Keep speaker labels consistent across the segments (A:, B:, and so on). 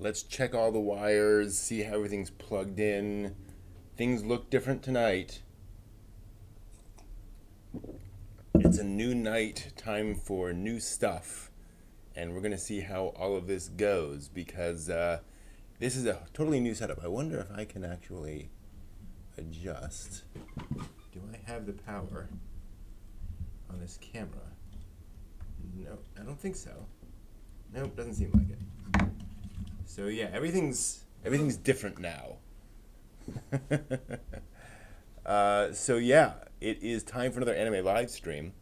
A: Let's check all the wires, see how everything's plugged in. Things look different tonight. It's a new night, time for new stuff. And we're going to see how all of this goes because this is a totally new setup. I wonder if I can actually adjust. Do I have the power on this camera? No, I don't think so. Nope, doesn't seem like it. So yeah, everything's different now. So yeah, it is time for another anime live stream,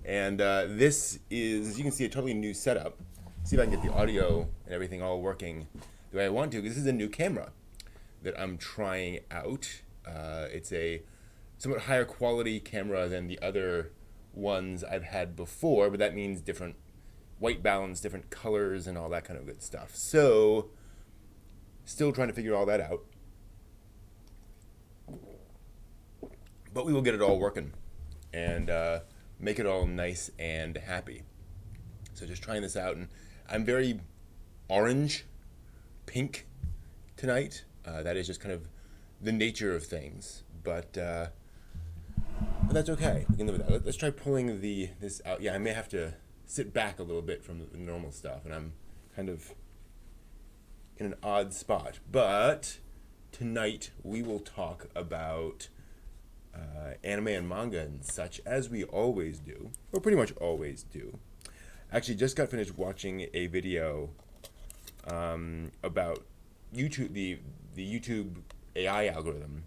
A: and this is, as you can see, a totally new setup. See if I can get the audio and everything all working the way I want to. Because this is a new camera that I'm trying out. It's a somewhat higher quality camera than the other ones I've had before, but that means different white balance, different colors, and all that kind of good stuff. So, still trying to figure all that out. But we will get it all working and make it all nice and happy. So just trying this out, and I'm very orange, pink tonight. That is just kind of the nature of things, but that's okay. We can live with that. Let's try pulling this out. Yeah, I may have to sit back a little bit from the normal stuff, and I'm kind of in an odd spot. But tonight we will talk about anime and manga and such, as we always do, or pretty much always do. Actually, just got finished watching a video about YouTube, the YouTube AI algorithm,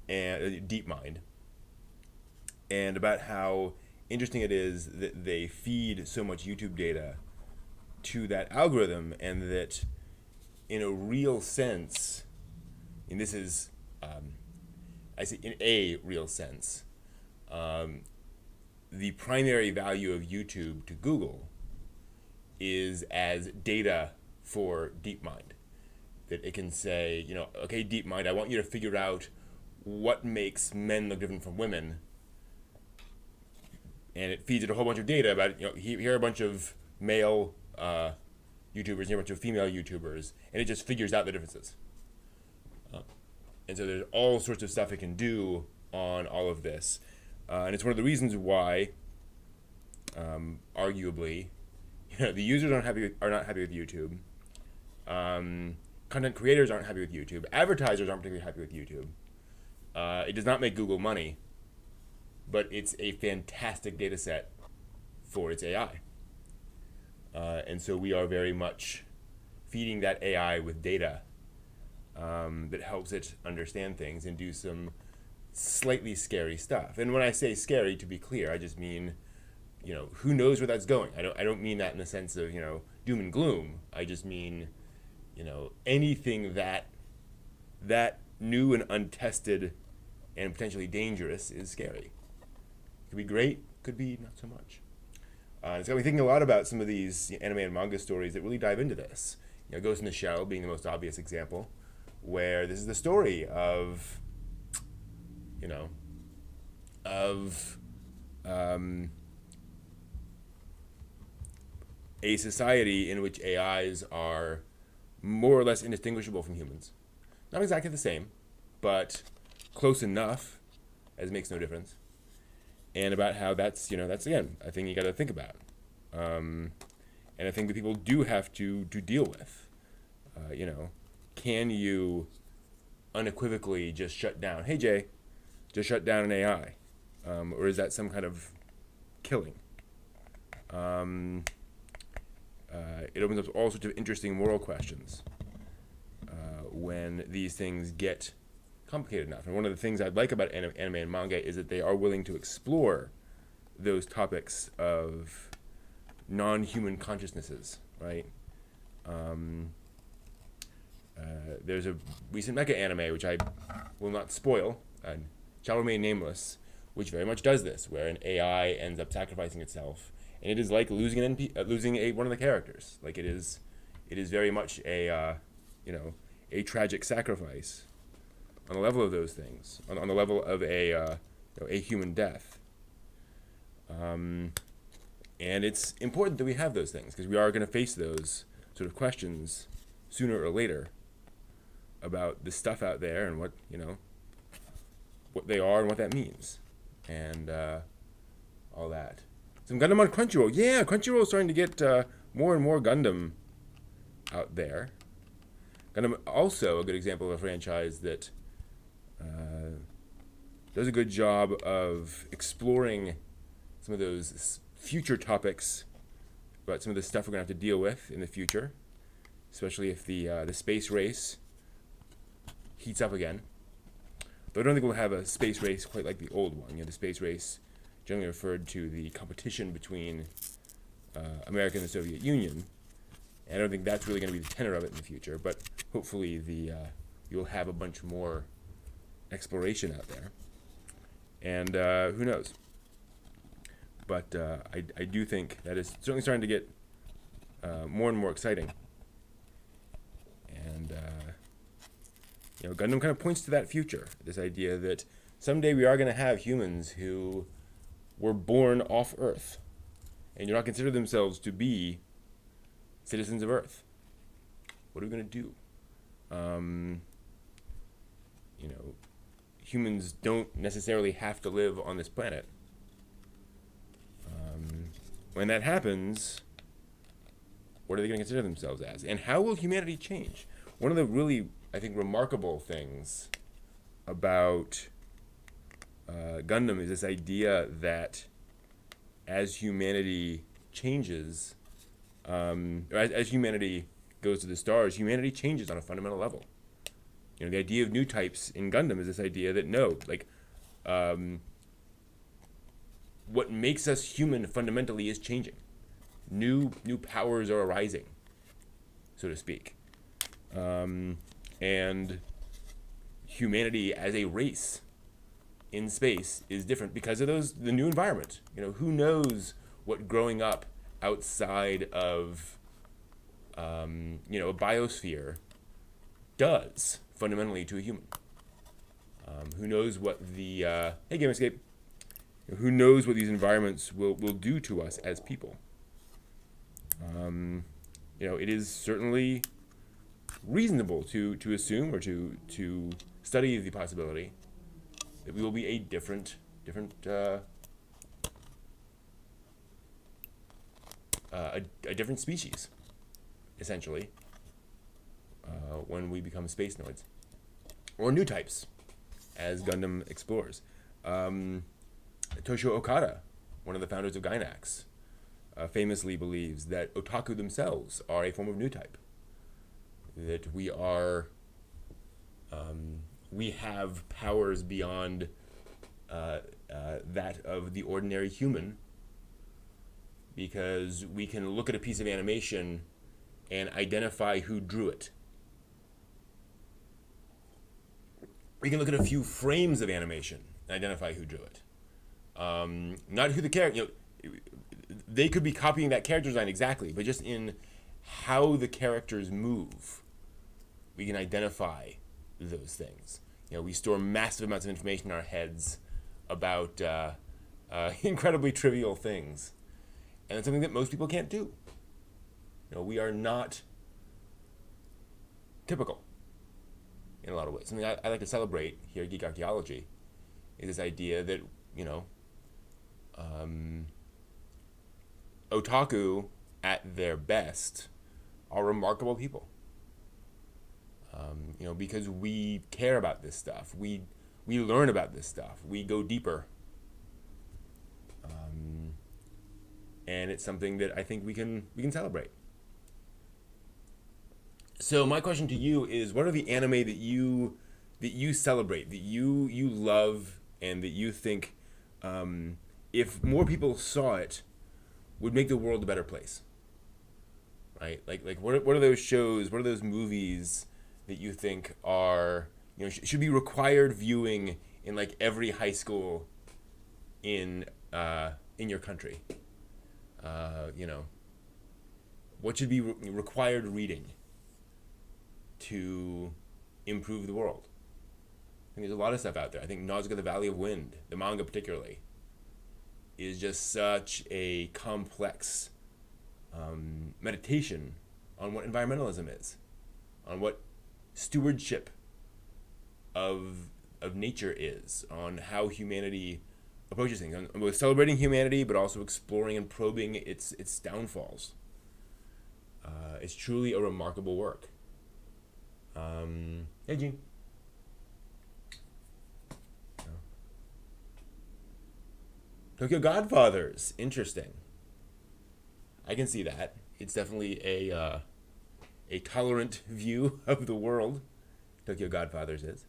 A: and DeepMind, and about how interesting it is that they feed so much YouTube data to that algorithm, and that in a real sense, and this is, I say in a real sense, the primary value of YouTube to Google is as data for DeepMind. That it can say, okay, DeepMind, I want you to figure out what makes men look different from women, and it feeds it a whole bunch of data about, here are a bunch of male YouTubers, here are a bunch of female YouTubers, and it just figures out the differences. And so there's all sorts of stuff it can do on all of this. And it's one of the reasons why, arguably, the users are not happy with YouTube. Content creators aren't happy with YouTube. Advertisers aren't particularly happy with YouTube. It does not make Google money, but it's a fantastic data set for its AI. And so we are very much feeding that AI with data that helps it understand things and do some slightly scary stuff. And when I say scary, to be clear, I just mean, who knows where that's going. I don't mean that in the sense of, doom and gloom. I just mean, anything that new and untested and potentially dangerous is scary. Could be great, could be not so much. It's got me thinking a lot about some of these anime and manga stories that really dive into this. Ghost in the Shell being the most obvious example, where this is the story of, a society in which AIs are more or less indistinguishable from humans. Not exactly the same, but close enough as it makes no difference. And about how that's again, a thing you got to think about. And I think that people do have to deal with. Can you unequivocally just shut down, hey Jay, just shut down an AI? Or is that some kind of killing? It opens up all sorts of interesting moral questions when these things get complicated enough. And one of the things I like about anime and manga is that they are willing to explore those topics of non-human consciousnesses, right? There's a recent mecha anime, which I will not spoil, and shall remain nameless, which very much does this, where an AI ends up sacrificing itself, and it is like losing one of the characters. Like it is very much a tragic sacrifice on the level of those things, on the level of a human death. And it's important that we have those things, because we are going to face those sort of questions sooner or later about the stuff out there and what what they are and what that means, and all that. Some Gundam on Crunchyroll. Yeah, Crunchyroll is starting to get more and more Gundam out there. Gundam also a good example of a franchise that does a good job of exploring some of those future topics about some of the stuff we're going to have to deal with in the future, especially if the space race heats up again. Though I don't think we'll have a space race quite like the old one. The space race generally referred to the competition between America and the Soviet Union. And I don't think that's really going to be the tenor of it in the future, but hopefully you'll have a bunch more exploration out there. And who knows? But I do think that is certainly starting to get more and more exciting. And Gundam kind of points to that future, this idea that someday we are going to have humans who were born off Earth and do not consider themselves to be citizens of Earth. What are we going to do? Humans don't necessarily have to live on this planet. When that happens, what are they going to consider themselves as? And how will humanity change? One of the really, I think, remarkable things about Gundam is this idea that as humanity changes, as humanity goes to the stars, humanity changes on a fundamental level. The idea of new types in Gundam is this idea that what makes us human fundamentally is changing. New powers are arising, so to speak. And humanity as a race in space is different because of the new environment. Who knows what growing up outside of a biosphere does fundamentally to a human. Who knows what the hey Game Escape, who knows what these environments will do to us as people. It is certainly reasonable to assume or to study the possibility that we will be a different species, essentially, when we become space noids or new types, as Gundam explores. Toshio Okada, one of the founders of Gainax, famously believes that otaku themselves are a form of new type. That we have powers beyond that of the ordinary human, because we can look at a piece of animation and identify who drew it. We can look at a few frames of animation and identify who drew it. Not who the character, they could be copying that character design exactly, but just in how the characters move, we can identify those things. We store massive amounts of information in our heads about incredibly trivial things, and it's something that most people can't do. We are not typical in a lot of ways. Something I like to celebrate here at Geek Archaeology is this idea that otaku at their best are remarkable people. Because we care about this stuff, we learn about this stuff, we go deeper, and it's something that I think we can celebrate. So my question to you is, what are the anime that you celebrate, that you love, and that you think, if more people saw it, would make the world a better place? Right? Like what are those shows? What are those movies that you think are should be required viewing in like every high school in your country? What should be required reading to improve the world? I think there's a lot of stuff out there. I think Nausicaa: The Valley of Wind, the manga particularly, is just such a complex meditation on what environmentalism is. on what stewardship of nature is, on how humanity approaches things, on both celebrating humanity but also exploring and probing its downfalls. It's truly a remarkable work. Hey, Gene. Tokyo Godfathers, interesting. I can see that. It's definitely a tolerant view of the world. Tokyo Godfathers is.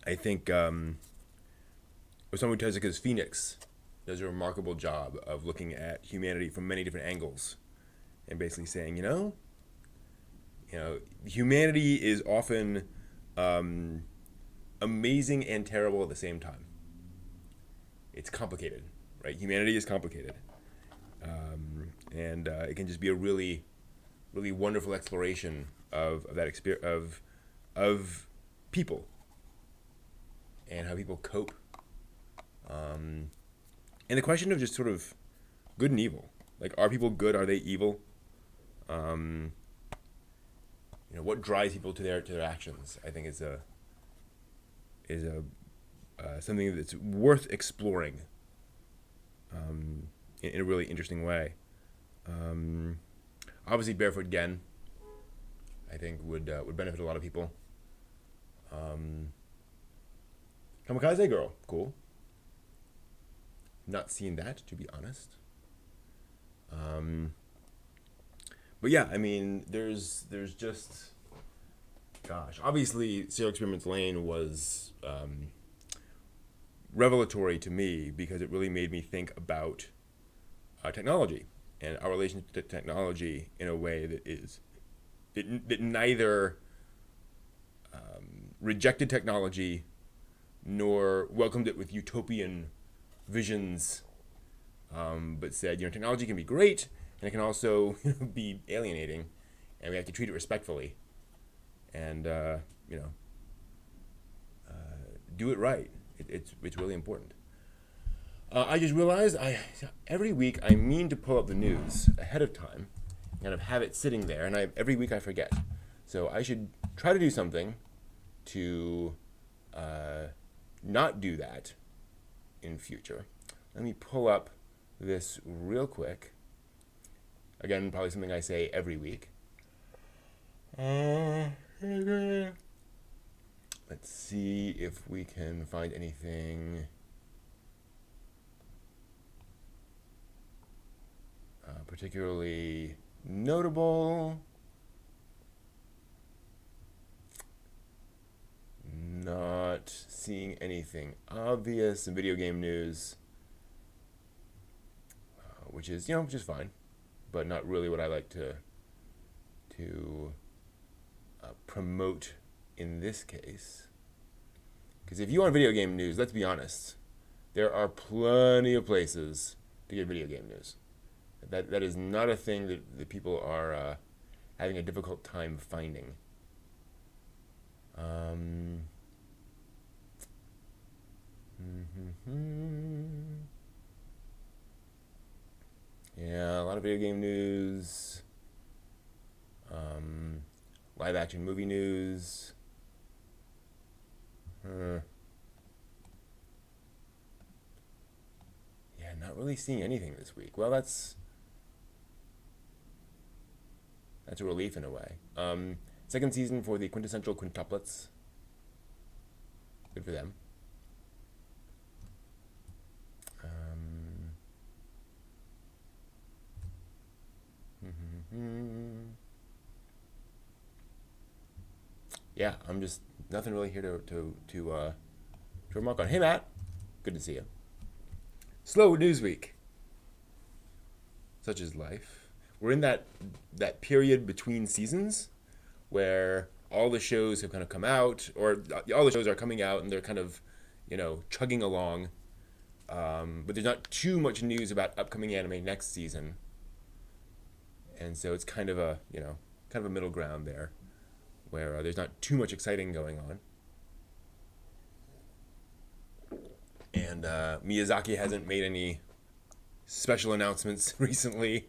A: I think Osamu Tezuka's Phoenix does a remarkable job of looking at humanity from many different angles, and basically saying, humanity is often amazing and terrible at the same time. It's complicated, right? Humanity is complicated, and it can just be a really, really wonderful exploration of that experience of people and how people cope, and the question of just sort of good and evil. Like, are people good? Are they evil? What drives people to their actions? I think is something that's worth exploring in a really interesting way. Obviously, Barefoot Gen, I think would benefit a lot of people. Kamikaze Girl, cool. Not seen that, to be honest. But yeah, I mean, there's just, gosh, obviously Serial Experiments Lain was revelatory to me because it really made me think about technology and our relationship to technology in a way that neither rejected technology nor welcomed it with utopian visions, but said, technology can be great, and it can also be alienating, and we have to treat it respectfully, and do it right. It's really important. I just realized every week I mean to pull up the news ahead of time, and kind of have it sitting there, and every week I forget. So I should try to do something to not do that in future. Let me pull up this real quick. Again, probably something I say every week. Let's see if we can find anything particularly notable. Not seeing anything obvious in video game news, which is fine, but not really what I like to promote in this case. Because if you want video game news, let's be honest, there are plenty of places to get video game news. That is not a thing that people are having a difficult time finding. Yeah, a lot of video game news, live action movie news. Yeah, not really seeing anything this week. Well, that's a relief in a way. Second season for the Quintessential Quintuplets. Good for them. Yeah, I'm just nothing really here to remark on. Hey, Matt, good to see you. Slow news week. Such is life. We're in that period between seasons where all the shows have kind of come out, or all the shows are coming out, and they're kind of, chugging along. But there's not too much news about upcoming anime next season, and so it's kind of a middle ground there, where there's not too much exciting going on. And Miyazaki hasn't made any special announcements recently.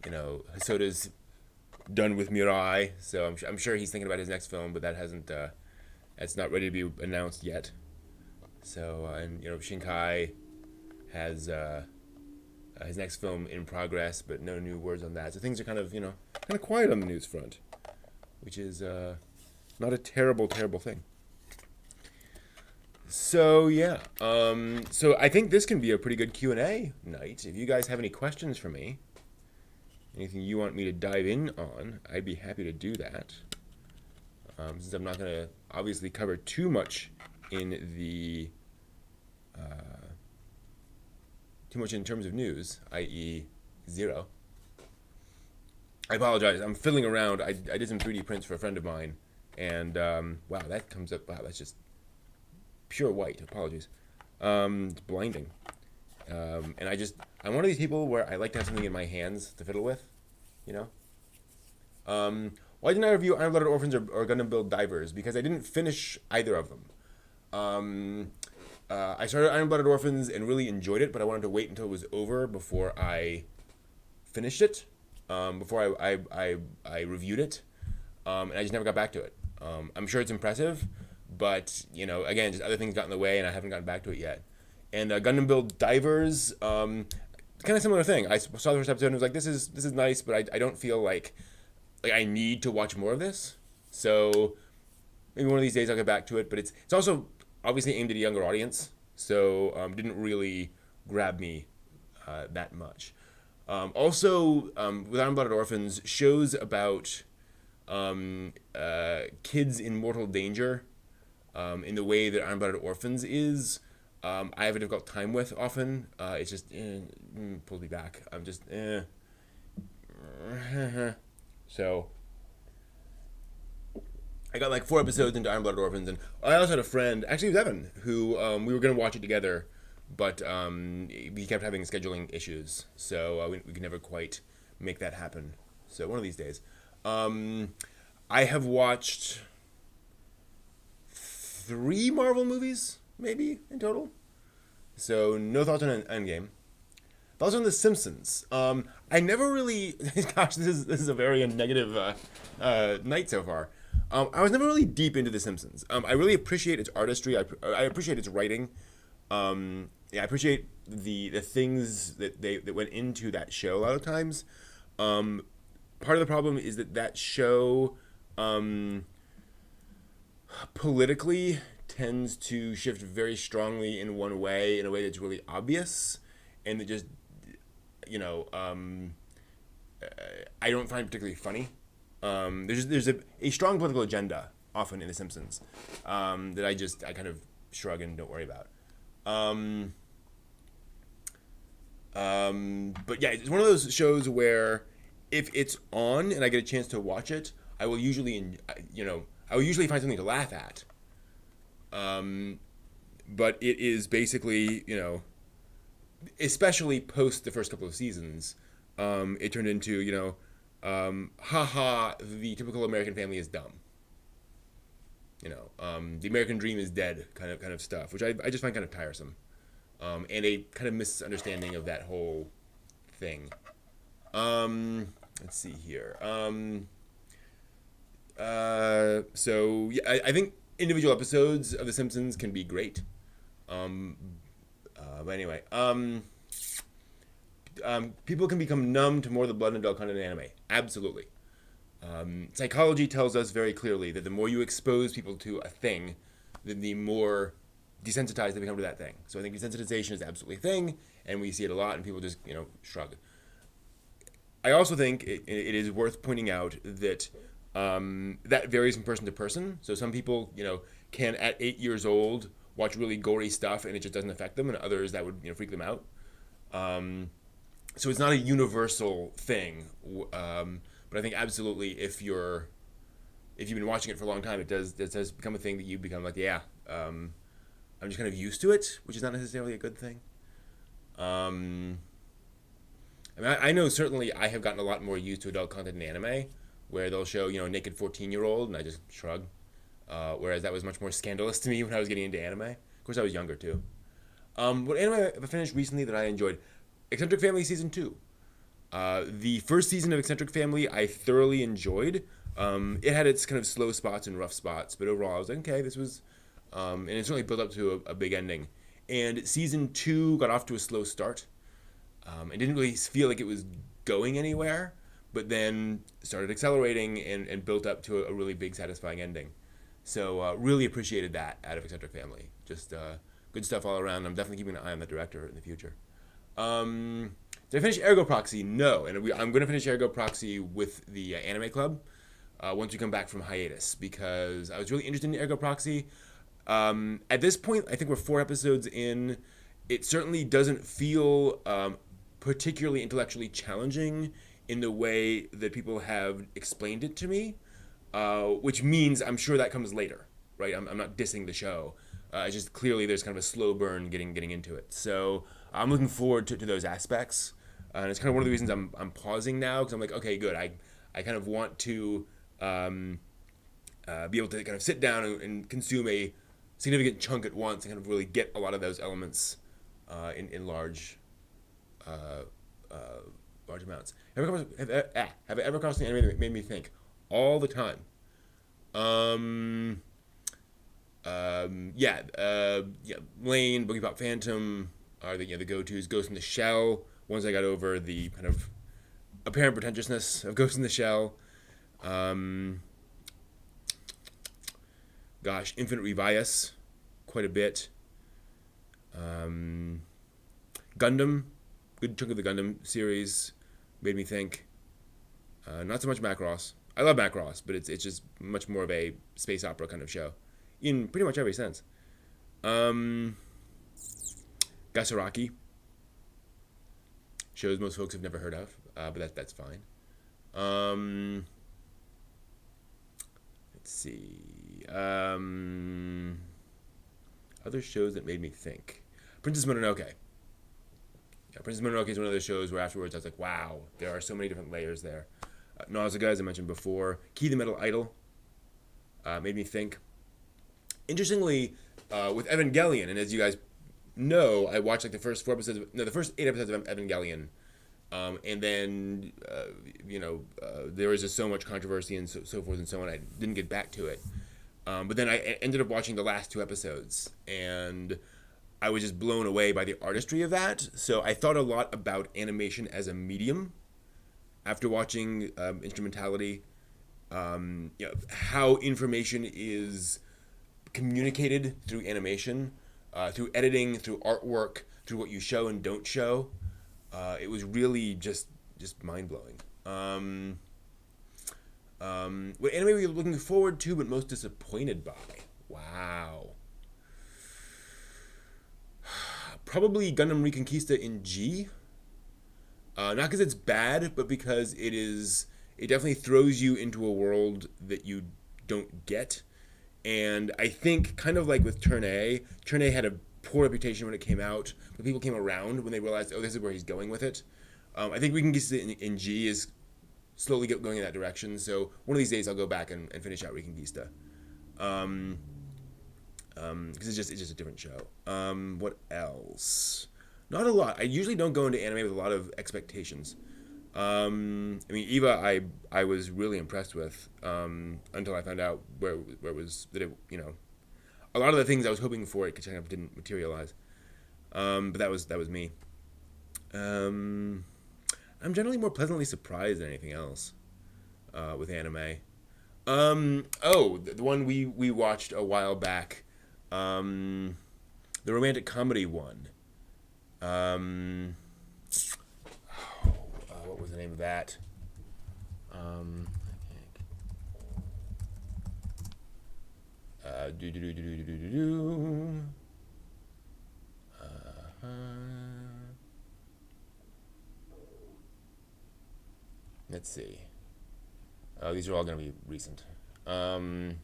A: Hosoda's done with Mirai, so I'm sure he's thinking about his next film, but that hasn't. It's not ready to be announced yet. So and Shinkai has his next film in progress, but no new words on that. So things are kind of quiet on the news front, which is not a terrible thing. So yeah, so I think this can be a pretty good Q&A night. If you guys have any questions for me, anything you want me to dive in on, I'd be happy to do that. Since I'm not going to obviously cover too much in the too much in terms of news, i.e. zero. I apologize. I'm fiddling around. I did some 3D prints for a friend of mine, and wow, that comes up. Wow, that's just pure white. Apologies. It's blinding. And I'm one of these people where I like to have something in my hands to fiddle with, Why didn't I review Iron Blooded Orphans or Gundam Build Divers? Because I didn't finish either of them. I started Iron Blooded Orphans and really enjoyed it, but I wanted to wait until it was over before I finished it, before I reviewed it, and I just never got back to it. I'm sure it's impressive, but again, just other things got in the way, and I haven't gotten back to it yet. And Gundam Build Divers, kind of similar thing. I saw the first episode and was like, this is nice, but I don't feel like I need to watch more of this. So maybe one of these days I'll get back to it. But it's also obviously aimed at a younger audience, so didn't really grab me that much. Also, with Iron Blooded Orphans, shows about kids in mortal danger in the way that Iron Blooded Orphans is. I have a difficult time with often. It's just pulls me back. I'm just So I got like 4 episodes into Iron Blooded Orphans, and I also had a friend, actually it was Evan, who we were going to watch it together, but we kept having scheduling issues, so we could never quite make that happen. So one of these days. I have watched 3 Marvel movies, maybe, in total. So no thoughts on Endgame. Thoughts on The Simpsons. I never really... Gosh, this is a very negative night so far. I was never really deep into The Simpsons. I really appreciate its artistry. I appreciate its writing. I appreciate the things that went into that show a lot of times. Part of the problem is that show politically tends to shift very strongly in one way, in a way that's really obvious, and that just, I don't find particularly funny. There's a strong political agenda often in The Simpsons that I kind of shrug and don't worry about. But yeah, it's one of those shows where if it's on and I get a chance to watch it, I will usually find something to laugh at. But it is basically, especially post the first couple of seasons, it turned into, haha, the typical American family is dumb. The American dream is dead kind of stuff, which I just find kind of tiresome. And a kind of misunderstanding of that whole thing. Let's see here. So yeah, I think individual episodes of The Simpsons can be great. But anyway, people can become numb to more of the blood and adult content in anime. Absolutely. Psychology tells us very clearly that the more you expose people to a thing, then the more desensitized they become to that thing. So I think desensitization is absolutely a thing, and we see it a lot, and people just, shrug. I also think it is worth pointing out that that varies from person to person. So some people, can at 8 years old watch really gory stuff and it just doesn't affect them, and others that would freak them out. So it's not a universal thing. But I think absolutely if you've been watching it for a long time, it does become a thing that you become like, yeah, I'm just kind of used to it, which is not necessarily a good thing. I mean, I know certainly I have gotten a lot more used to adult content in anime, where they'll show, naked 14-year-old, and I just shrug. Whereas that was much more scandalous to me when I was getting into anime. Of course, I was younger too. What anime have I finished recently that I enjoyed? Eccentric Family season 2. The first season of Eccentric Family I thoroughly enjoyed. It had its kind of slow spots and rough spots, but overall I was like, okay, this was, and it certainly built up to a big ending. And season 2 got off to a slow start. It didn't really feel like it was going anywhere, but then started accelerating and built up to a really big, satisfying ending. So really appreciated that out of Eccentric Family. Just good stuff all around. I'm definitely keeping an eye on that director in the future. Did I finish Ergo Proxy? No, and I'm going to finish Ergo Proxy with the Anime Club once we come back from hiatus, because I was really interested in Ergo Proxy. At this point, I think we're 4 episodes in. It certainly doesn't feel particularly intellectually challenging in the way that people have explained it to me, which means I'm sure that comes later, right? I'm not dissing the show. It's just clearly there's kind of a slow burn getting into it. So I'm looking forward to those aspects. And it's kind of one of the reasons I'm pausing now, because I'm like, okay, good. I kind of want to be able to kind of sit down and consume a significant chunk at once and kind of really get a lot of those elements in large large amounts. Have I ever crossed an anime that made me think all the time? Lane, Boogie Pop Phantom are the go-tos. Ghost in the Shell. Once I got over the kind of apparent pretentiousness of Ghost in the Shell. Infinite Revias, quite a bit. Gundam, good chunk of the Gundam series made me think. Not so much Macross. I love Macross, but it's just much more of a space opera kind of show in pretty much every sense. Gasaraki, shows most folks have never heard of, but that's fine. Let's see. Other shows that made me think. Princess Mononoke. Yeah, Princess Mononoke is one of those shows where afterwards I was like, wow, there are so many different layers there. Nausicaa, as I mentioned before. Key the Metal Idol made me think. Interestingly, with Evangelion, and as you guys know, I watched like the first 8 episodes of Evangelion. And then, there was just so much controversy and so forth and so on. I didn't get back to it. But then I ended up watching the last 2 episodes, and I was just blown away by the artistry of that. So I thought a lot about animation as a medium after watching Instrumentality. How information is communicated through animation, through editing, through artwork, through what you show and don't show. It was really just mind-blowing. What anime were you looking forward to but most disappointed by? Wow. Probably Gundam Reconquista in G. Not because it's bad, but because it definitely throws you into a world that you don't get. And I think, kind of like with Turn A had a poor reputation when it came out, but people came around when they realized, oh, this is where he's going with it. I think Reconquista in G is slowly going in that direction, so one of these days I'll go back and finish out Reconquista. Because it's just a different show. What else? Not a lot. I usually don't go into anime with a lot of expectations. Eva, I was really impressed with until I found out where it was that it, a lot of the things I was hoping for it kind of didn't materialize. But that was me. I'm generally more pleasantly surprised than anything else with anime. The one we watched a while back, the romantic comedy one. What was the name of that? Let's see. These are all going to be recent. Looking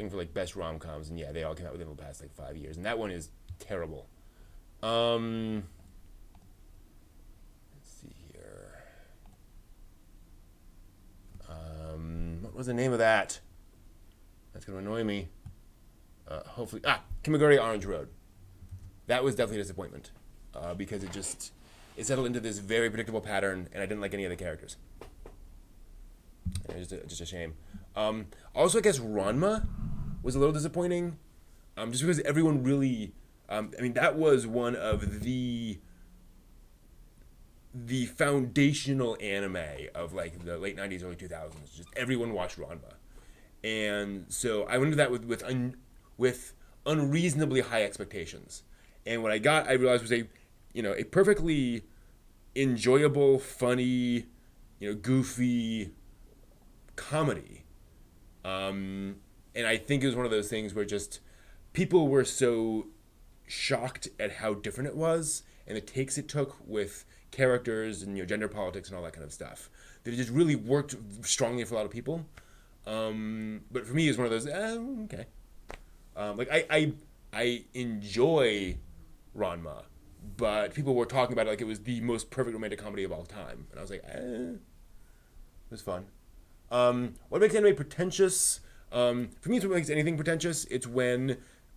A: for like best rom-coms, and yeah, they all came out within the past like 5 years, and that one is terrible. Let's see here. What was the name of that? That's going to annoy me. Hopefully, Kimagure Orange Road. that was definitely a disappointment because it settled into this very predictable pattern, and I didn't like any of the characters. Just a shame. Also, I guess Ranma was a little disappointing, just because everyone really. I mean, that was one of the foundational anime of like the late '90s, early 2000s. Just everyone watched Ranma, and so I went into that with unreasonably high expectations. And what I got, I realized was a perfectly enjoyable, funny, goofy comedy. And I think it was one of those things where just people were so shocked at how different it was and the takes it took with characters and gender politics and all that kind of stuff that it just really worked strongly for a lot of people. But for me, it's one of those okay. Like I enjoy Ranma, but people were talking about it like it was the most perfect romantic comedy of all time, and I was like, it was fun. What makes anime pretentious? For me, it's what makes anything pretentious. It's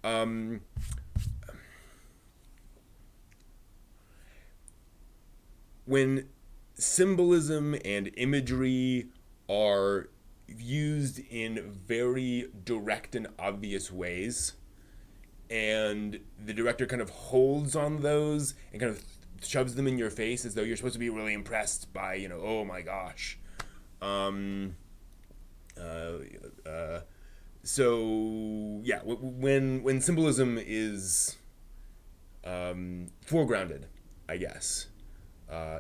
A: um, when symbolism and imagery are used in very direct and obvious ways, and the director kind of holds on those and kind of shoves them in your face as though you're supposed to be really impressed by, oh my gosh. Um, uh, so yeah, when symbolism is foregrounded, I guess,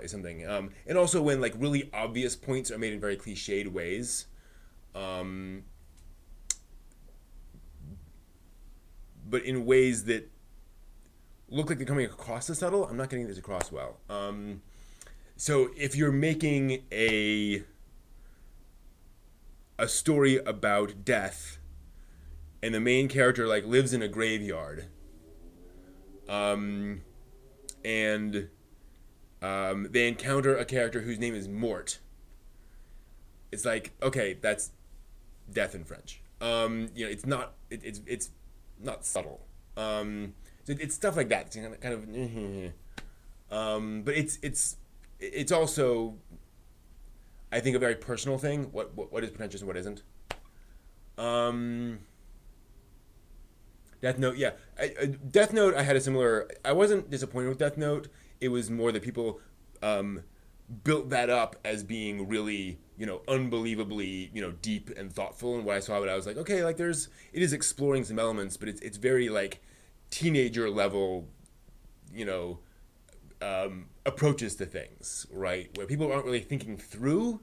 A: is something. And also when like really obvious points are made in very cliched ways. Um, but in ways that look like they're coming across as subtle. I'm not getting this across well. So if you're making a story about death, and the main character like lives in a graveyard, and they encounter a character whose name is Mort. It's like, okay, that's death in French. It's not it's not subtle. It's stuff like that. It's kind of but it's also, I think, a very personal thing. What is pretentious and what isn't. Um, Death Note, yeah. Death Note, I had a similar. I wasn't disappointed with Death Note. It was more that people um, built that up as being really, unbelievably, deep and thoughtful. And when I saw it, I was like, okay, like it is exploring some elements, but it's very like teenager level, you know, approaches to things, right? Where people aren't really thinking through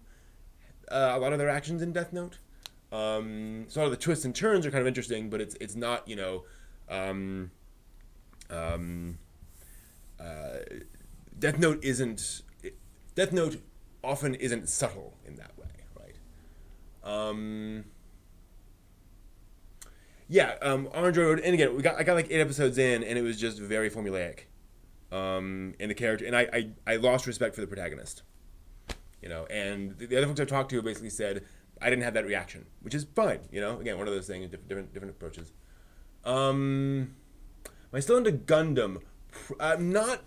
A: a lot of their actions in Death Note. So a lot of the twists and turns are kind of interesting, but it's not, um, um, uh, Death Note isn't. Death Note often isn't subtle in that way, right? Um, yeah, Orange Road, and again, I got like 8 episodes in, and it was just very formulaic. And the character, and I lost respect for the protagonist, and the other folks I talked to basically said I didn't have that reaction, which is fine, Again, one of those things, different approaches. Am I still into Gundam? Not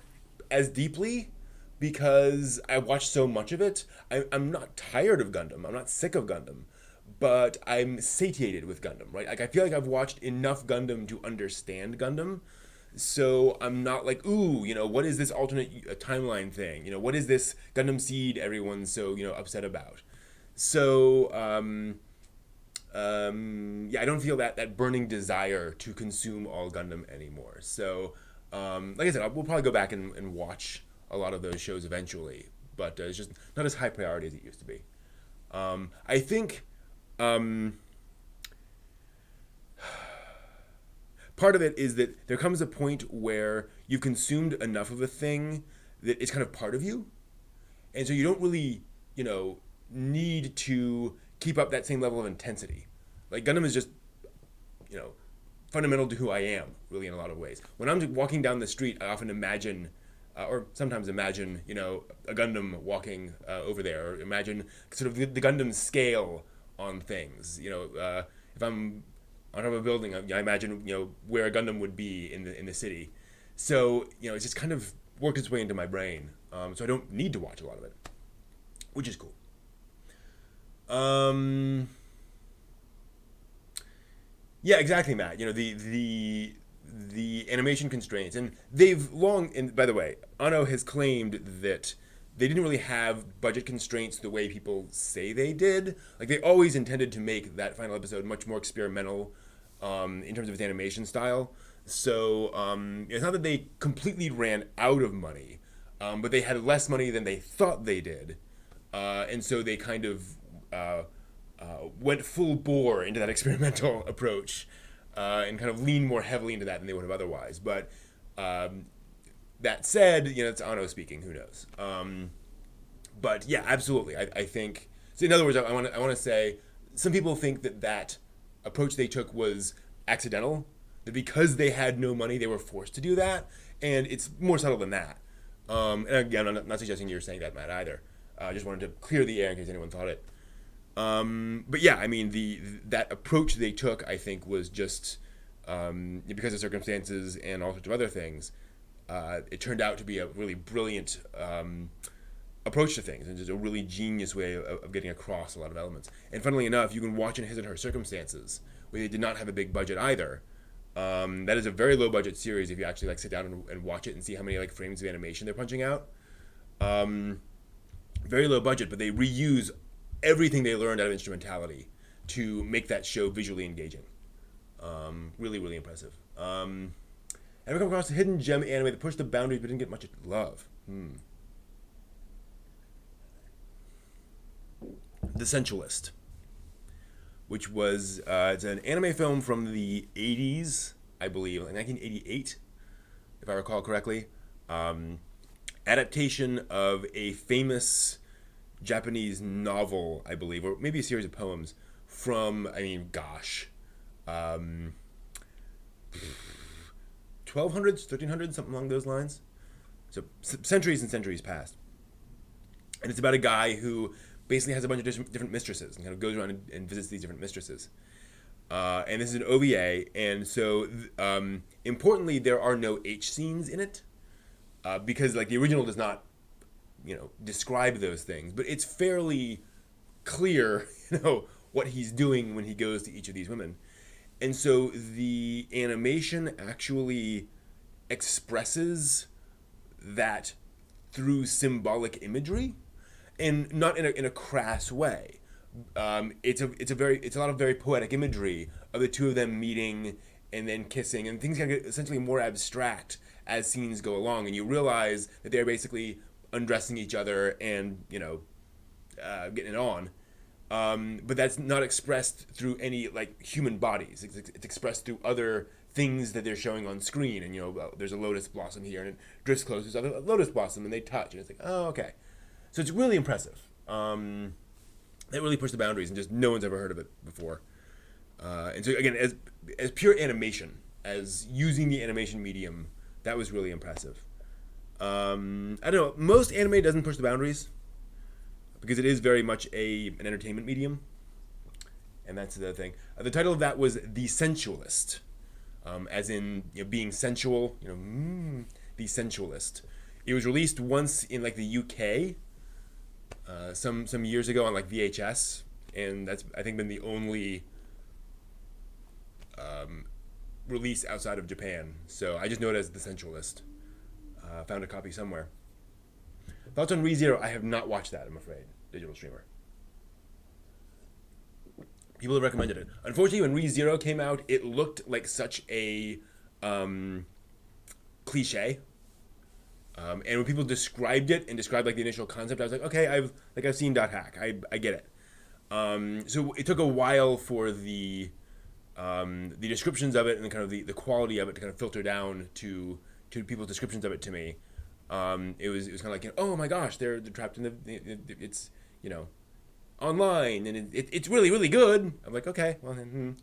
A: as deeply because I watched so much of it. I'm not tired of Gundam. I'm not sick of Gundam, but I'm satiated with Gundam, right? Like I feel like I've watched enough Gundam to understand Gundam. So I'm not like, ooh, what is this alternate timeline thing? What is this Gundam Seed everyone's so, upset about? So, yeah, I don't feel that burning desire to consume all Gundam anymore. So, like I said, we'll probably go back and watch a lot of those shows eventually, but it's just not as high priority as it used to be. I think part of it is that there comes a point where you've consumed enough of a thing that it's kind of part of you, and so you don't really, need to keep up that same level of intensity. Like Gundam is just, you know, fundamental to who I am, really, in a lot of ways. When I'm walking down the street, I often imagine, or sometimes imagine, a Gundam walking over there, or imagine sort of the Gundam scale on things. If I'm on top of a building, I imagine, where a Gundam would be in the city. So, it's just kind of worked its way into my brain. So I don't need to watch a lot of it, which is cool. Yeah, exactly, Matt. The animation constraints, and they've long. And by the way, Ano has claimed that they didn't really have budget constraints the way people say they did. Like they always intended to make that final episode much more experimental in terms of its animation style. So it's not that they completely ran out of money, but they had less money than they thought they did, and so they kind of went full bore into that experimental approach and kind of leaned more heavily into that than they would have otherwise. But that said, it's Ano speaking. Who knows? But yeah, absolutely. I think so. In other words, I want to say some people think that approach they took was accidental. That because they had no money, they were forced to do that, and it's more subtle than that. And again, I'm not suggesting you're saying that, Matt, either. I just wanted to clear the air in case anyone thought it. But yeah, I mean, that approach they took, I think, was just because of circumstances and all sorts of other things. It turned out to be a really brilliant approach to things, and just a really genius way of getting across a lot of elements. And funnily enough, you can watch in His and Her Circumstances, where they did not have a big budget either. That is a very low budget series if you actually like sit down and watch it and see how many like frames of animation they're punching out. Very low budget, but they reuse everything they learned out of instrumentality to make that show visually engaging. Really, really impressive. Ever come across a hidden gem anime that pushed the boundaries but didn't get much love? The Sensualist, which was it's an anime film from the 80s, I believe, like 1988, if I recall correctly. Adaptation of a famous Japanese novel, I believe, or maybe a series of poems from, 1200s, 1300s, something along those lines. So centuries and centuries past. And it's about a guy who basically has a bunch of different mistresses and kind of goes around and visits these different mistresses. And this is an OVA, and so importantly, there are no H scenes in it because like the original does not, describe those things, but it's fairly clear, what he's doing when he goes to each of these women. And so the animation actually expresses that through symbolic imagery, and not in a crass way. It's a lot of very poetic imagery of the two of them meeting and then kissing, and things get essentially more abstract as scenes go along, and you realize that they're basically undressing each other and getting it on. But that's not expressed through any like human bodies. It's expressed through other things that they're showing on screen, and there's a lotus blossom here, and it drifts closer to a lotus blossom, and they touch, and it's like, oh, okay. So it's really impressive. It really pushed the boundaries, and just no one's ever heard of it before. And so again, as pure animation, as using the animation medium, that was really impressive. I don't know. Most anime doesn't push the boundaries because it is very much an entertainment medium, and that's the thing. The title of that was The Sensualist, as in being sensual. The Sensualist. It was released once in like the UK. Some years ago on like VHS, and that's I think been the only release outside of Japan. So I just know it as The Sensualist. Found a copy somewhere. Thoughts on ReZero? I have not watched that, I'm afraid. Digital streamer. People have recommended it. Unfortunately, when ReZero came out, it looked like such a cliche. And when people described it and described like the initial concept, I was like, okay, I've seen Dot Hack. I get it. So it took a while for the descriptions of it and kind of the quality of it to kind of filter down to people's descriptions of it to me. It was kind of like, oh my gosh, they're trapped in it's online, and it's really, really good. I'm like, okay, well then.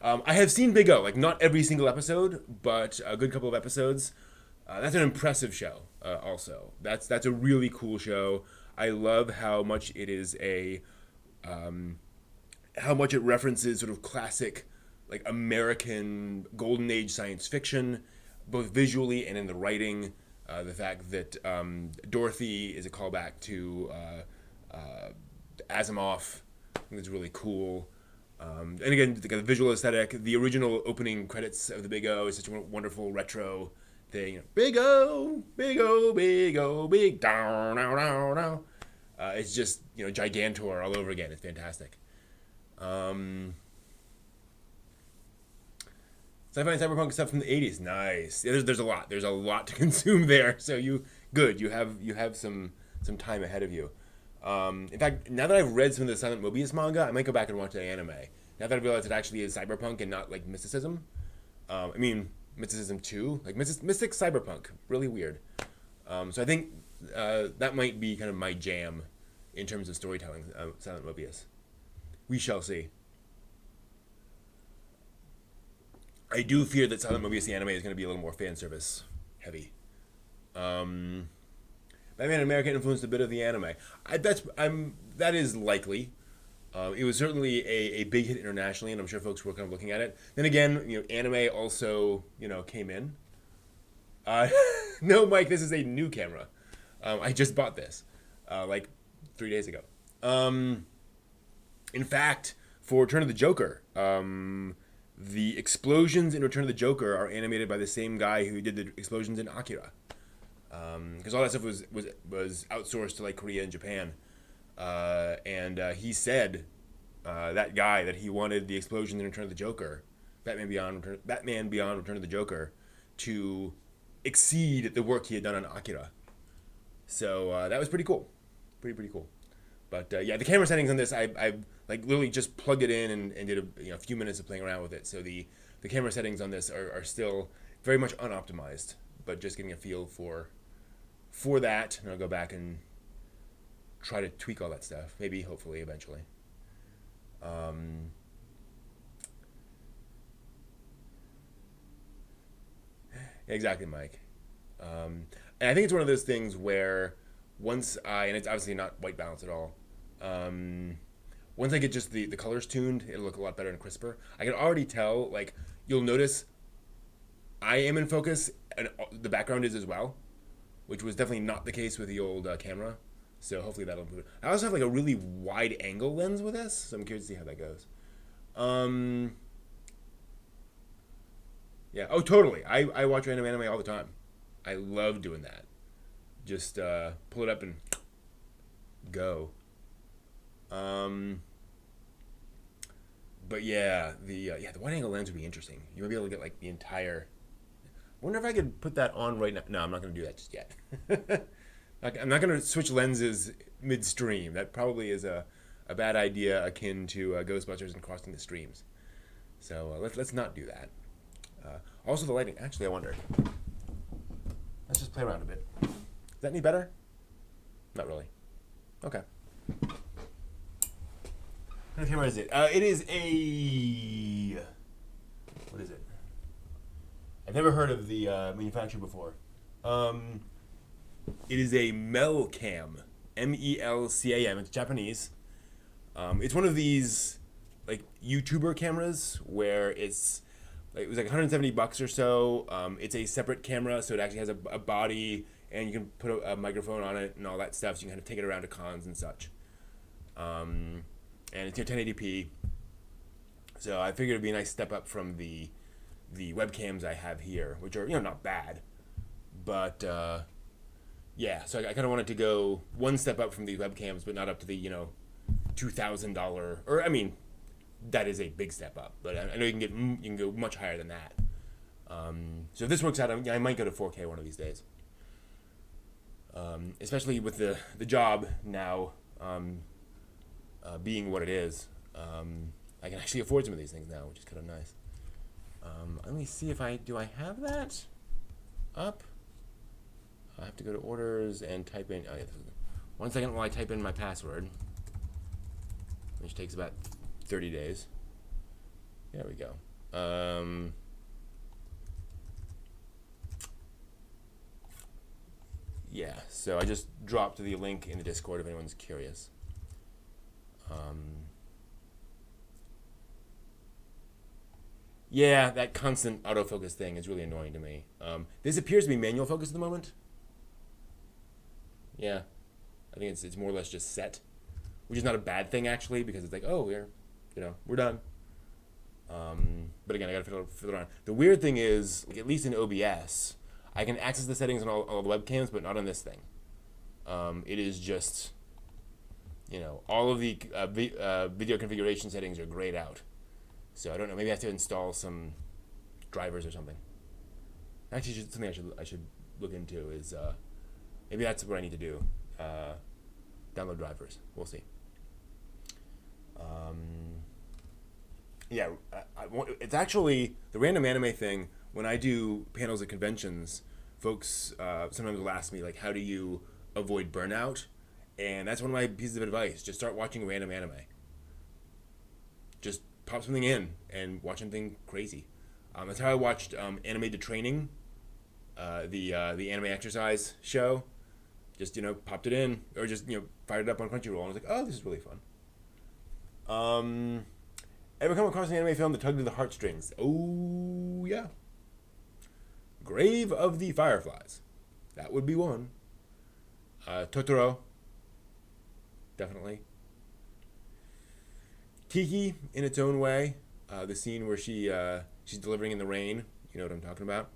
A: I have seen Big O, like not every single episode, but a good couple of episodes. That's an impressive show. Also, that's a really cool show. I love how much it is how much it references sort of classic like American golden age science fiction, both visually and in the writing. The fact that Dorothy is a callback to Asimov, I think is really cool. And again, the visual aesthetic, the original opening credits of the Big O is such a wonderful retro thing. Big O, Big O, Big O, Big down, down, down, down. It's just Gigantor all over again. It's fantastic. Sci-fi and cyberpunk stuff from the 80s. Nice. Yeah, there's a lot. There's a lot to consume there. So you have some time ahead of you. In fact, now that I've read some of the Silent Mobius manga, I might go back and watch the anime. Now that I realize it actually is cyberpunk and not like mysticism. I mean, mysticism too, like mystic cyberpunk. Really weird. So I think that might be kind of my jam in terms of storytelling. Silent Mobius. We shall see. I do fear that Silent Mobius the anime is going to be a little more fan service heavy. Batman America influenced a bit of the anime. That is likely. It was certainly a big hit internationally, and I'm sure folks were kind of looking at it. Then again, anime also came in. No, Mike, this is a new camera. I just bought this like 3 days ago. In fact, for Return of the Joker, the explosions in Return of the Joker are animated by the same guy who did the explosions in Akira. Because all that stuff was outsourced to like Korea and Japan. And he said, that guy, that he wanted the explosions in Return of the Joker, Batman Beyond Return of the Joker, to exceed the work he had done on Akira. So that was pretty cool. Pretty cool. But yeah, the camera settings on this, I like literally just plugged it in and did a few minutes of playing around with it. So the camera settings on this are still very much unoptimized, but just getting a feel for that. And I'll go back and try to tweak all that stuff. Maybe, hopefully, eventually. Exactly, Mike. And I think it's one of those things where and it's obviously not white balance at all. Once I get just the colors tuned, it'll look a lot better and crisper. I can already tell, like, you'll notice I am in focus and the background is as well, which was definitely not the case with the old camera. So hopefully that'll improve it. I also have like a really wide angle lens with this, so I'm curious to see how that goes. Yeah. Oh, totally. I watch random anime all the time. I love doing that. Just pull it up and go. But yeah, the wide angle lens would be interesting. You might be able to get like the entire. I wonder if I could put that on right now. No, I'm not going to do that just yet. I'm not going to switch lenses midstream. That probably is a bad idea, akin to Ghostbusters and Crossing the Streams. So let's not do that. Also, the lighting. Actually, I wonder. Let's just play around a bit. Is that any better? Not really. Okay. What camera is it? It is a. What is it? I've never heard of the manufacturer before. It is a Melcam, Melcam. It's Japanese. It's one of these like YouTuber cameras where it was like $170 or so. It's a separate camera, so it actually has a body, and you can put a microphone on it and all that stuff. So you can kind of take it around to cons and such. And it's 1080p. So I figured it'd be a nice step up from the webcams I have here, which are not bad, but yeah. So I kind of wanted to go one step up from these webcams, but not up to the $2,000. Or I mean, that is a big step up, but I know you can go much higher than that. So if this works out, I might go to 4K one of these days. Especially with the job now being what it is, I can actually afford some of these things now, which is kind of nice. Let me see if I have that up. I have to go to orders and type in. Oh yeah, 1 second while I type in my password, which takes about 30 days. There we go. Yeah, so I just dropped the link in the Discord if anyone's curious. Yeah, that constant autofocus thing is really annoying to me. This appears to be manual focus at the moment. Yeah, I think it's more or less just set, which is not a bad thing actually because it's like, oh, we're done. But again, I gotta fiddle around. The weird thing is, like, at least in OBS, I can access the settings on all the webcams, but not on this thing. It is just, all of the video configuration settings are grayed out. So I don't know. Maybe I have to install some drivers or something. Actually, something I should look into is maybe that's what I need to do. Download drivers. We'll see. Yeah, it's actually the random anime thing. When I do panels at conventions, folks sometimes will ask me like, "How do you avoid burnout?" And that's one of my pieces of advice. Just start watching random anime. Just pop something in and watch something crazy. That's how I watched Animated Training, the anime exercise show. Just popped it in, or just fired it up on Crunchyroll, and I was like, "Oh, this is really fun." Ever come across an anime film that tugged at the heartstrings? Oh yeah, Grave of the Fireflies. That would be one. Totoro. Definitely. Kiki, in its own way. The scene where she's delivering in the rain. You know what I'm talking about.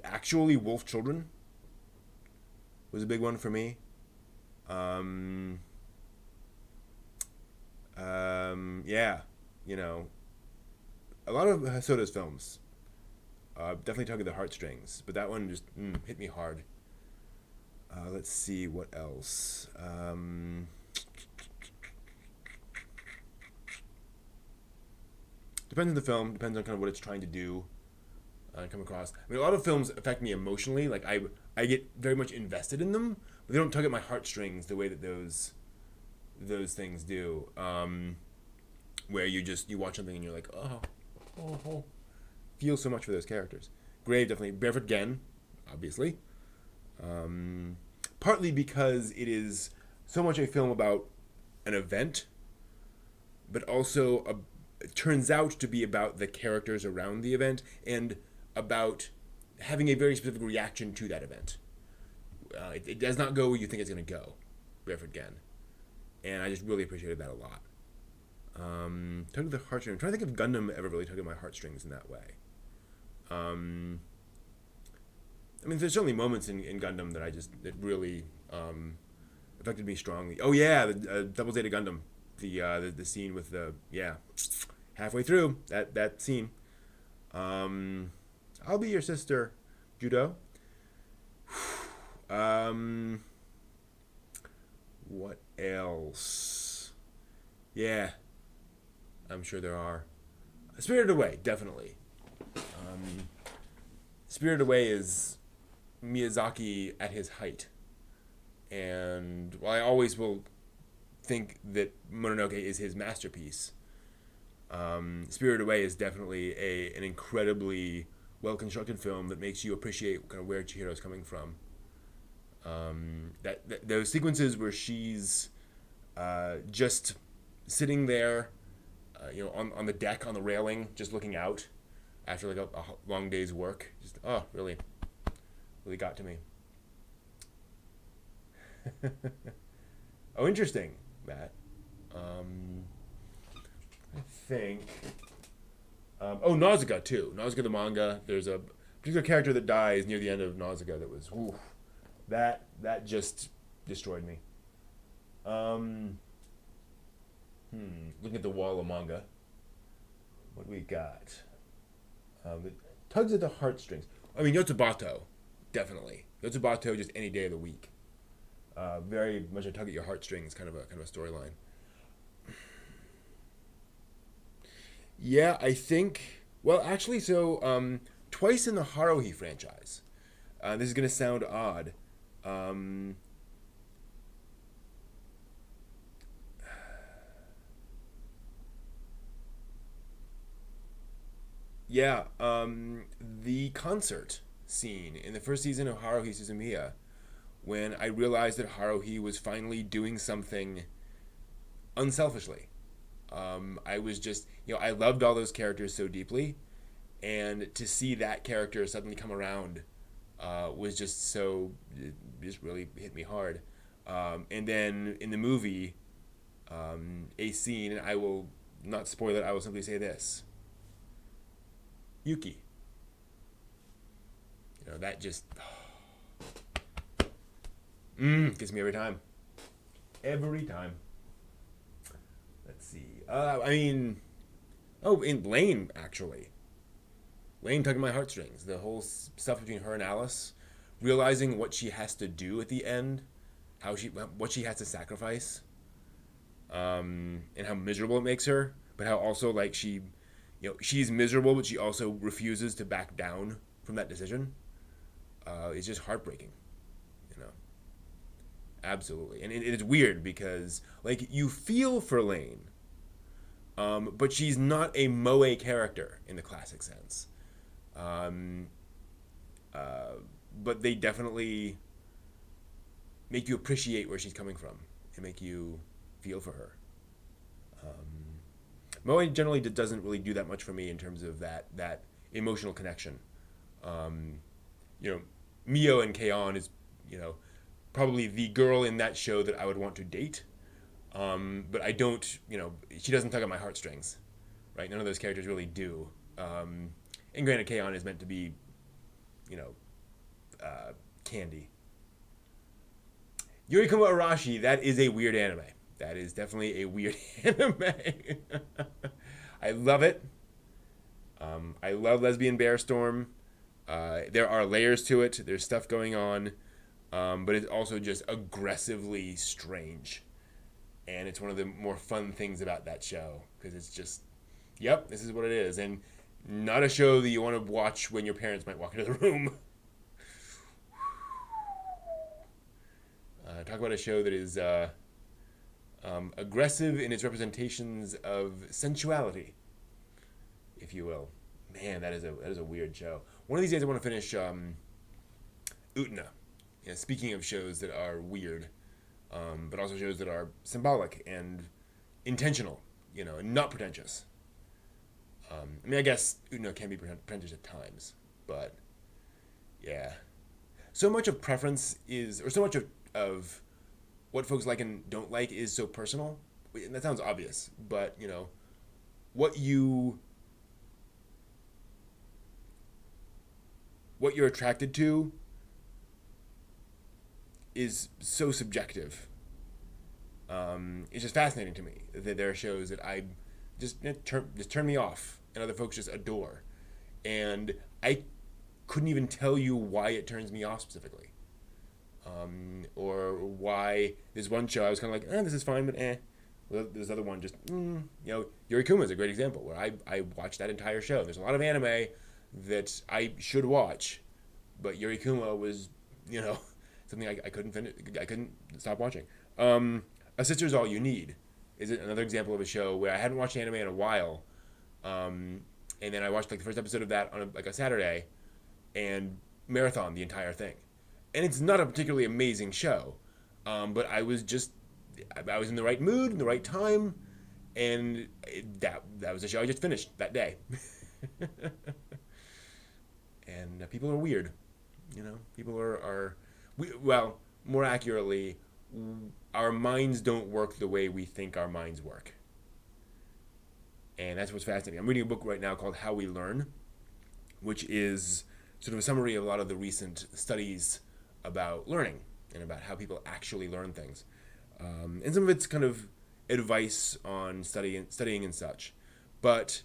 A: Actually, Wolf Children was a big one for me. Yeah, a lot of Hosoda's films definitely tug at the heartstrings, but that one just hit me hard. Let's see what else. Depends on the film. Depends on kind of what it's trying to do. Come across. I mean, a lot of films affect me emotionally. Like I get very much invested in them, but they don't tug at my heartstrings the way that those things do. Where you watch something and you're like, oh, feel so much for those characters. Grave, definitely. Barefoot Gen, obviously. Partly because it is so much a film about an event, but also it turns out to be about the characters around the event and about having a very specific reaction to that event. It does not go where you think it's going to go, Barefoot Gen. And I just really appreciated that a lot. Tug at the heartstrings. I'm trying to think if Gundam ever really tugged at my heartstrings in that way. I mean, there's certainly moments in Gundam that really affected me strongly. Oh yeah, the Double Zeta Gundam, the scene with halfway through that scene. I'll be your sister, Judo. What else? Yeah, I'm sure there are. Spirited Away, definitely. Spirited Away is Miyazaki at his height. And while I always will think that Mononoke is his masterpiece, Spirited Away is definitely an incredibly well-constructed film that makes you appreciate kind of where Chihiro's coming from. Those sequences where she's just sitting there, on the deck, on the railing, just looking out after like a long day's work, just really got to me. Oh, interesting, Matt. I think. Nausicaa too. Nausicaa the manga. There's a particular character that dies near the end of Nausicaa that was, that just destroyed me. Looking at the wall of manga. What do we got? It tugs at the heartstrings. I mean, Yotsubato, definitely. Yotsubato, just any day of the week. Very much a tug at your heartstrings kind of a storyline. Yeah, I think. Well, actually, so twice in the Haruhi franchise. This is gonna sound odd. Yeah, the concert scene in the first season of Haruhi Suzumiya, when I realized that Haruhi was finally doing something unselfishly. I was just, I loved all those characters so deeply, and to see that character suddenly come around was just it just really hit me hard. And then in the movie, a scene, and I will not spoil it, I will simply say this: Yuki. That just gets me every time. Every time. Let's see. In Lane, actually. Lane tugging my heartstrings. The whole stuff between her and Alice, realizing what she has to do at the end, what she has to sacrifice, and how miserable it makes her, but how also like she's miserable, but she also refuses to back down from that decision. It's just heartbreaking, you know. Absolutely, and it's weird because like you feel for Lane, but she's not a moe character in the classic sense. Um, but they definitely make you appreciate where she's coming from and make you feel for her. Moe generally doesn't really do that much for me in terms of that emotional connection. Um, you know, Mio and K-On! Is probably the girl in that show that I would want to date. But I don't, she doesn't tug at my heartstrings, right? None of those characters really do. And granted, K-On! Is meant to be, you know, candy. Yurikuma Arashi, that is a weird anime. That is definitely a weird anime. I love it. I love Lesbian Bear Storm. There are layers to it. There's stuff going on. But it's also just aggressively strange. And it's one of the more fun things about that show. Because it's just, yep, this is what it is. And not a show that you want to watch when your parents might walk into the room. Talk about a show that is aggressive in its representations of sensuality, if you will. Man, that is a weird show. One of these days I want to finish Utena. Speaking of shows that are weird, but also shows that are symbolic and intentional, and not pretentious. I guess Utena can be pretentious at times, but yeah. So much of preference or so much of what folks like and don't like is so personal. And that sounds obvious, but, what you're attracted to is so subjective. It's just fascinating to me that there are shows that I just turn me off, and other folks just adore, and I couldn't even tell you why it turns me off specifically, or why this one show I was kind of like, this is fine, but Well, this other one just, Yurikuma is a great example where I watched that entire show. There's a lot of anime that I should watch, but Yurikuma was, something I couldn't finish. I couldn't stop watching. A Sister's All You Need is another example of a show where I hadn't watched anime in a while, and then I watched the first episode of that on a Saturday, and marathon the entire thing. And it's not a particularly amazing show, but I was in the right mood, in the right time, and that was a show I just finished that day. And people are weird, People well, more accurately, our minds don't work the way we think our minds work. And that's what's fascinating. I'm reading a book right now called How We Learn, which is sort of a summary of a lot of the recent studies about learning and about how people actually learn things. And some of it's kind of advice on studying and such. But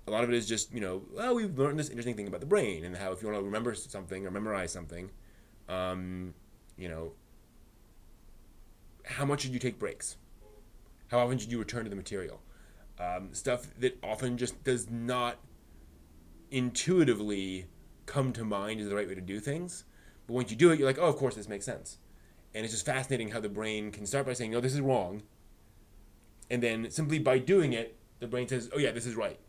A: a lot of it is just, we've learned this interesting thing about the brain and how if you want to remember something or memorize something, how much should you take breaks? How often should you return to the material? Stuff that often just does not intuitively come to mind is the right way to do things. But once you do it, you're like, oh, of course, this makes sense. And it's just fascinating how the brain can start by saying, no, this is wrong. And then simply by doing it, the brain says, oh, yeah, this is right.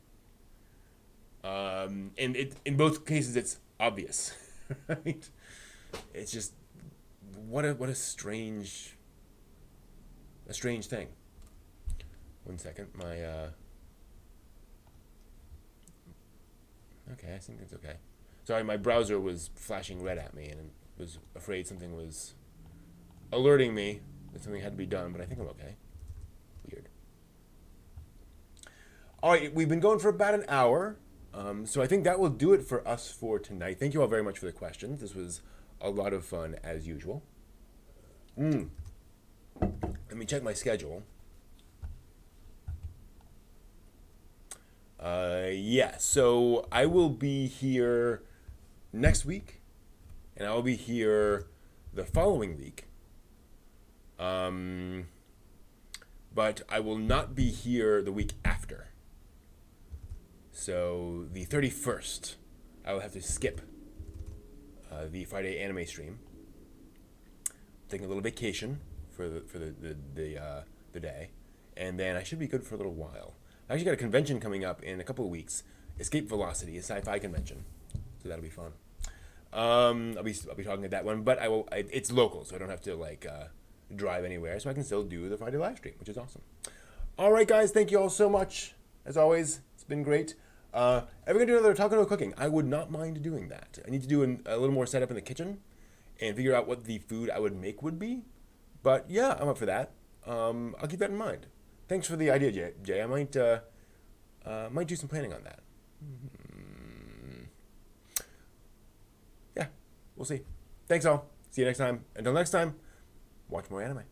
A: And in both cases, it's obvious. Right? It's just, what a strange thing. One second. Okay, I think it's okay. Sorry, my browser was flashing red at me, and I was afraid something was alerting me that something had to be done, but I think I'm okay. Weird. All right, we've been going for about an hour, so I think that will do it for us for tonight. Thank you all very much for the questions. This was a lot of fun, as usual. Let me check my schedule. Yeah, so I will be here next week, and I will be here the following week. But I will not be here the week after. So the 31st, I will have to skip the Friday anime stream. Taking a little vacation for the day, and then I should be good for a little while. I actually got a convention coming up in a couple of weeks, Escape Velocity, a sci-fi convention, so that'll be fun. I'll be talking at that one, but it's local, so I don't have to drive anywhere, so I can still do the Friday live stream, which is awesome. All right, guys, thank you all so much. As always, it's been great. Ever gonna do another Taco No Cooking? I would not mind doing that. I need to do a little more setup in the kitchen and figure out what the food I would make would be. But yeah, I'm up for that. I'll keep that in mind. Thanks for the idea, Jay. I might do some planning on that. Yeah, we'll see. Thanks all. See you next time. Until next time, watch more anime.